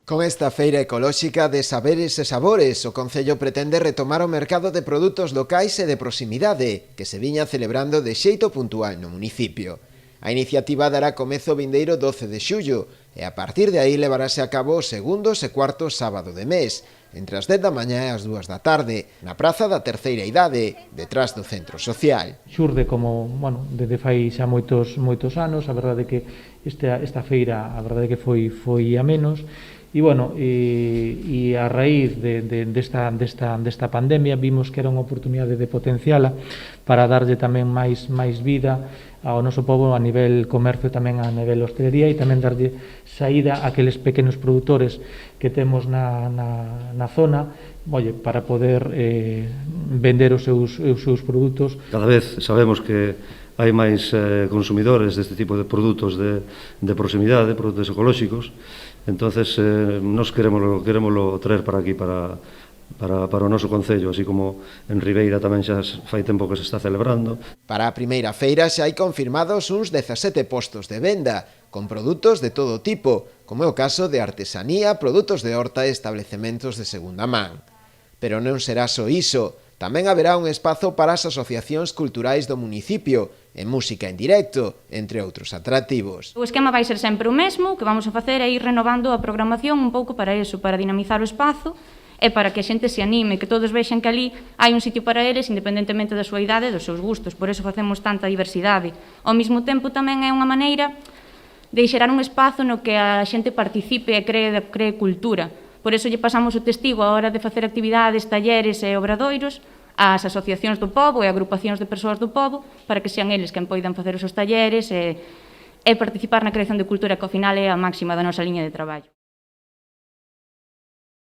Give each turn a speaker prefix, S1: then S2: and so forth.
S1: Con esta feira ecolóxica de saberes e sabores, o Concello pretende retomar o mercado de produtos locais e de proximidade, que se viña celebrando de xeito puntual no municipio. A iniciativa dará comezo o vindeiro 12 de xullo, e a partir de aí levarase a cabo os segundos e cuartos sábado de mes, entre as 10 da mañá e as 2 da tarde, na Praza da Terceira Idade, detrás do Centro Social.
S2: Xurde como, desde fai xa moitos anos, a verdade que esta feira, a verdade que foi a menos, e a raíz desta pandemia vimos que era unha oportunidade de potenciala para darlle tamén máis vida ao noso pobo a nivel comercio, tamén a nivel hostelería, e tamén darlle saída a aqueles pequenos produtores que temos na zona, para poder vender os seus produtos.
S3: Cada vez sabemos que hai máis consumidores deste tipo de produtos de proximidade, produtos ecolóxicos. Entonces, nos queremoslo traer para aquí, para o noso Concello, así como en Ribeira tamén xa fai tempo que se está celebrando.
S1: Para a primeira feira xa hai confirmados uns 17 postos de venda, con produtos de todo tipo, como é o caso de artesanía, produtos de horta e establecementos de segunda man. Pero non será só iso, tamén haberá un espazo para as asociacións culturais do municipio, e música en directo, entre outros atractivos.
S4: O esquema vai ser sempre o mesmo, o que vamos a facer é ir renovando a programación un pouco para iso, para dinamizar o espazo e para que a xente se anime, que todos vexan que ali hai un sitio para eles, independentemente da súa idade e dos seus gustos, por eso facemos tanta diversidade. Ao mesmo tempo tamén é unha maneira de xerar un espazo no que a xente participe e cree cultura. Por eso lle pasamos o testigo a hora de facer actividades, talleres e obradoiros ás asociacións do pobo e agrupacións de persoas do pobo para que sean eles quen poidan facer os seus talleres e participar na creación de cultura, que ao final é a máxima da nosa liña de traballo.